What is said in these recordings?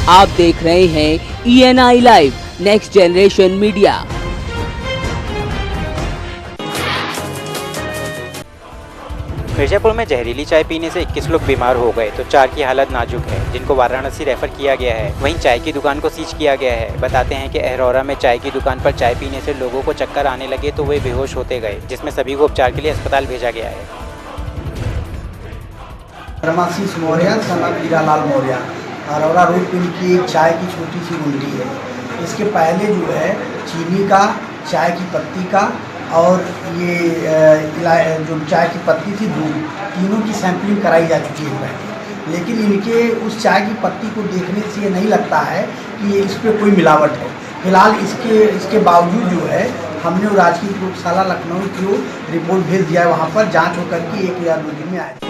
आप देख रहे हैं ENI live next generation media. Mirzapur में जहरीली चाय पीने से 21 लोग बीमार हो गए तो 4 की हालत नाजुक है, जिनको वाराणसी रेफर किया गया है। वहीं चाय की दुकान को सीज किया गया है। बताते हैं कि अहरौरा में चाय की दुकान पर चाय पीने से लोगों को चक्कर आने लगे तो वे बेहोश होते गए, जिसमें सभी को उपचार के लिए अस्पताल भेजा गया है। Ramashish Maurya son of Hiralal Maurya, Ahraura road पे इनकी एक चाय की छोटी सी गुंडी है। इसके पहले जो है चीनी का, चाय की पत्ती का और ये जो चाय की पत्ती थी दूध, तीनों की सैंपलिंग कराई जा चुकी है पहले। लेकिन इनके उस चाय की पत्ती को देखने से ये नहीं लगता है कि ये इस पर कोई मिलावट है। फिलहाल इसके बावजूद जो है हमने राजकीय प्रयोगशाला लखनऊ की रिपोर्ट भेज दिया है। वहाँ पर जाँच होकर के 1 या 2 दिन में आएगी।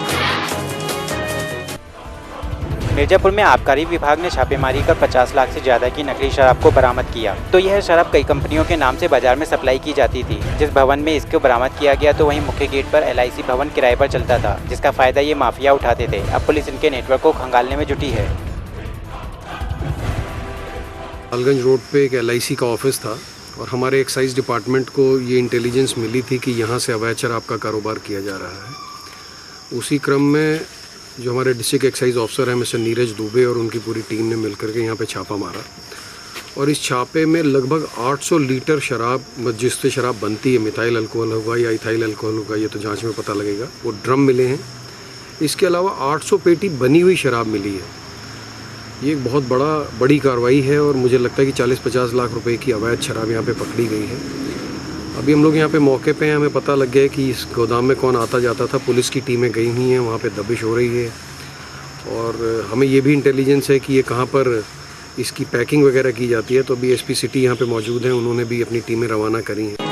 मिर्जापुर में आबकारी विभाग ने छापेमारी कर 50 लाख से ज्यादा की नकली शराब को बरामद किया। तो यह शराब कई कंपनियों के नाम से बाजार में सप्लाई की जाती थी। जिस भवन में इसको बरामद किया गया तो वहीं मुख्य गेट पर LIC भवन किराए पर चलता था, जिसका फायदा ये माफिया उठाते थे। अब पुलिस इनके नेटवर्क को खंगालने में जुटी है। लालगंज रोड पे एक LIC का ऑफिस था और हमारे एक्साइज डिपार्टमेंट को ये इंटेलिजेंस मिली थी कि यहाँ से अवैध शराब का कारोबार किया जा रहा है। उसी क्रम में जो हमारे डिस्ट्रिक्ट एक्साइज ऑफिसर हैं मिस्टर नीरज दुबे और उनकी पूरी टीम ने मिलकर के यहाँ पे छापा मारा और इस छापे में लगभग 800 लीटर शराब, जिससे शराब बनती है, मिथाइल अल्कोहल होगा या इथाइल अल्कोहल होगा, ये तो जांच में पता लगेगा, वो ड्रम मिले हैं। इसके अलावा 800 पेटी बनी हुई शराब मिली है। ये एक बहुत बड़ी कार्रवाई है और मुझे लगता है कि 40-50 लाख रुपए की अवैध शराब यहाँ पे पकड़ी गई है। अभी हम लोग यहाँ पे मौके पे हैं, हमें पता लग गया है कि इस गोदाम में कौन आता जाता था। पुलिस की टीमें गई हुई हैं, वहाँ पे दबिश हो रही है और हमें ये भी इंटेलिजेंस है कि ये कहाँ पर इसकी पैकिंग वगैरह की जाती है। तो अभी SP सिटी यहाँ पे मौजूद हैं, उन्होंने भी अपनी टीमें रवाना करी हैं।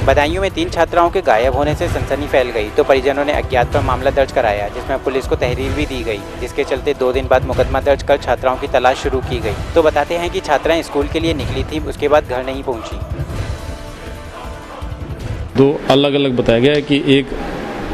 बदायूं में 3 छात्राओं के गायब होने से सनसनी फैल गई तो परिजनों ने अज्ञात पर मामला दर्ज कराया, जिसमें पुलिस को तहरीर भी दी गई, जिसके चलते 2 दिन बाद मुकदमा दर्ज कर छात्राओं की तलाश शुरू की गई। तो बताते हैं कि छात्राएं स्कूल के लिए निकली थी, उसके बाद घर नहीं पहुंची। 2 अलग अलग बताया गया है कि एक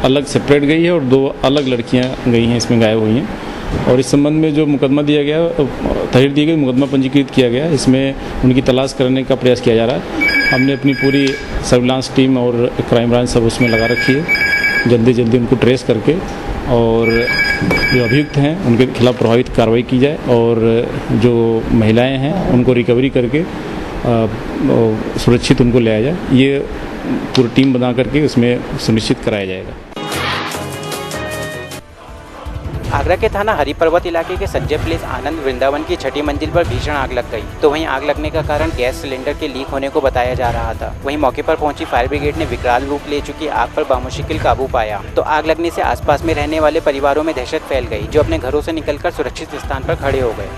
अलग सेपरेट गई है और 2 अलग लड़कियां गई हैं, इसमें गायब हुई हैं। और इस संबंध में जो मुकदमा दिया गया, तहरीर दी गई, मुकदमा पंजीकृत किया गया, इसमें उनकी तलाश करने का प्रयास किया जा रहा है। हमने अपनी पूरी सर्विलांस टीम और क्राइम ब्रांच सब उसमें लगा रखी है, जल्दी उनको ट्रेस करके और जो अभियुक्त हैं उनके खिलाफ प्रभावित कार्रवाई की जाए और जो महिलाएं हैं उनको रिकवरी करके सुरक्षित उनको ले आया जाए। ये पूरी टीम बना करके उसमें सुनिश्चित कराया जाएगा। आगरा के थाना हरिपर्वत इलाके के संजय प्लेस आनंद वृंदावन की 6ठी मंजिल पर भीषण आग लग गई। तो वहीं आग लगने का कारण गैस सिलेंडर के लीक होने को बताया जा रहा था। वहीं मौके पर पहुंची फायर ब्रिगेड ने विकराल रूप ले चुकी आग पर बामुश्किल काबू पाया। तो आग लगने से आसपास में रहने वाले परिवारों में दहशत फैल गई, जो अपने घरों से निकलकर सुरक्षित स्थान पर खड़े हो गए।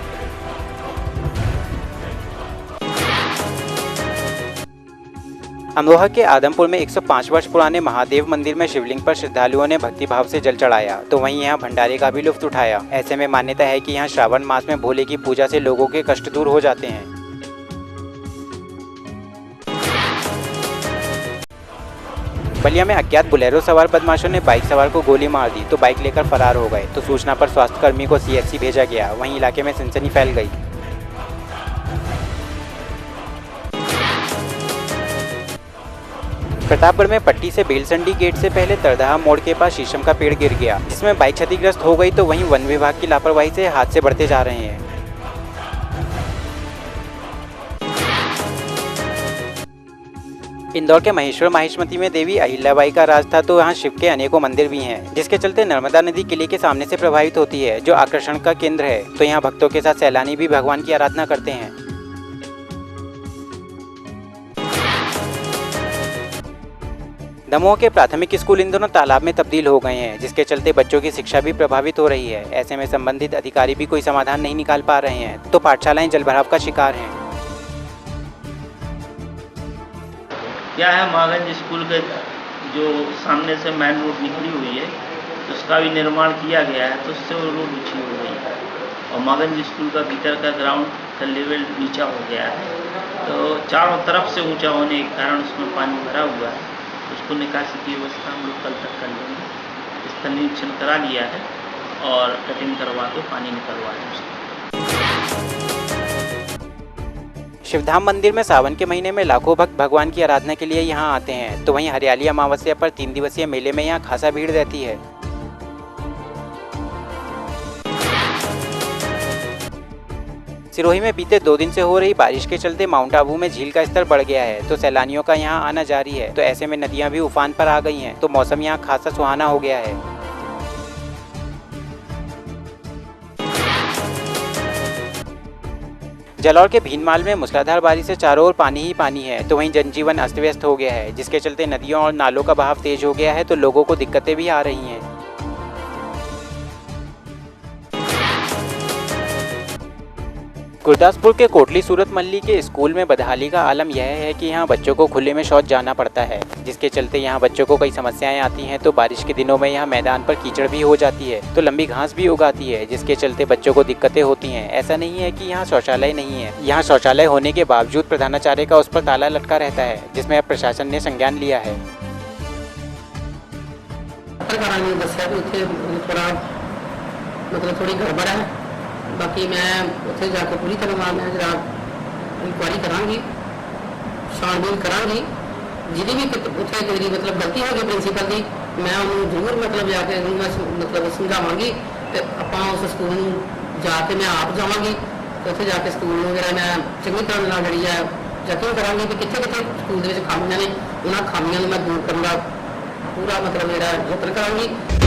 अमरोहा के आदमपुर में 105 वर्ष पुराने महादेव मंदिर में शिवलिंग पर श्रद्धालुओं ने भक्तिभाव से जल चढ़ाया। तो वहीं यहां भंडारे का भी लुत्फ उठाया। ऐसे में मान्यता है कि यहां श्रावण मास में भोले की पूजा से लोगों के कष्ट दूर हो जाते हैं। बलिया में अज्ञात बुलेरो सवार बदमाशों ने बाइक सवार को गोली मार दी तो बाइक लेकर फरार हो गए। तो सूचना पर स्वास्थ्यकर्मी को CHC भेजा गया। वहीं इलाके में सनसनी फैल गई। प्रतापगढ़ में पट्टी से बेलसंडी गेट से पहले तरदहा मोड़ के पास शीशम का पेड़ गिर गया, जिसमें बाइक क्षतिग्रस्त हो गई। तो वहीं वन विभाग की लापरवाही से हादसे बढ़ते जा रहे हैं। इंदौर के महेश्वर माहिष्मती में देवी अहिल्याबाई का राज था, तो यहाँ शिव के अनेकों मंदिर भी हैं, जिसके चलते नर्मदा नदी किले के सामने से प्रभावित होती है, जो आकर्षण का केंद्र है। तो यहाँ भक्तों के साथ सैलानी भी भगवान की आराधना करते हैं। दमोह के प्राथमिक स्कूल इन दोनों तालाब में तब्दील हो गए हैं, जिसके चलते बच्चों की शिक्षा भी प्रभावित हो रही है। ऐसे में संबंधित अधिकारी भी कोई समाधान नहीं निकाल पा रहे हैं, तो पाठशालाएं जलभराव का शिकार हैं। क्या है, महागंज स्कूल के जो सामने से मेन रोड निकली हुई है उसका भी निर्माण किया गया है, तो उससे वो रोड ऊँची हो गई है और महागंज स्कूल का भीतर का ग्राउंड का लेवल नीचा हो गया है। तो चारों तरफ से ऊंचा होने के कारण उसमें पानी भरा हुआ है। उसको निकासी की व्यवस्था हम लोग कल तक कर लेंगे। इसका निरीक्षण करा लिया है और कटिंग करवा के पानी निकलवा दें उसका। शिवधाम मंदिर में सावन के महीने में लाखों भक्त भगवान की आराधना के लिए यहाँ आते हैं, तो वहीं हरियाली अमावस्या पर 3 दिवसीय मेले में यहाँ खासा भीड़ रहती है। सिरोही में बीते 2 दिन से हो रही बारिश के चलते माउंट आबू में झील का स्तर बढ़ गया है, तो सैलानियों का यहाँ आना जारी है। तो ऐसे में नदियाँ भी उफान पर आ गई हैं, तो मौसम यहाँ खासा सुहाना हो गया है। जालौर के भीनमाल में मूसलाधार बारिश से चारों ओर पानी ही पानी है, तो वहीं जनजीवन अस्त व्यस्त हो गया है, जिसके चलते नदियों और नालों का बहाव तेज हो गया है, तो लोगों को दिक्कतें भी आ रही हैं। गुरदासपुर के कोटली सूरत मल्ली के स्कूल में बदहाली का आलम यह है कि यहाँ बच्चों को खुले में शौच जाना पड़ता है, जिसके चलते यहाँ बच्चों को कई समस्याएं आती हैं। तो बारिश के दिनों में यहाँ मैदान पर कीचड़ भी हो जाती है, तो लंबी घास भी उगाती है, जिसके चलते बच्चों को दिक्कतें होती हैं। ऐसा नहीं है कि यहाँ शौचालय नहीं है, यहाँ शौचालय होने के बावजूद प्रधानाचार्य का उस पर ताला लटका रहता है, जिसमें अब प्रशासन ने संज्ञान लिया है। थोड़ी गड़बड़ है, बाकी मैं उत्थे जाके पूरी तरह मैं जरा इंक्वायरी करांगी, छानबीन करांगी। जिहदी भी उत्थे कोई मतलब गलती होगी प्रिंसीपल की, मैं उन्होंने जरूर मतलब जाके मतलब समझावांगी। तो आपां उस स्कूल जाके मैं आप जावांगी, उत्थे जाके स्कूल वगैरह मैं चंगी तरह नाल जिहड़ी है चैकिंग करांगी कि कित्थे कित्थे स्कूल दे विच खामियां ने, उन्हां खामियां नूं मैं दूर करन दा पूरा मतलब जिहड़ा यतन करांगी।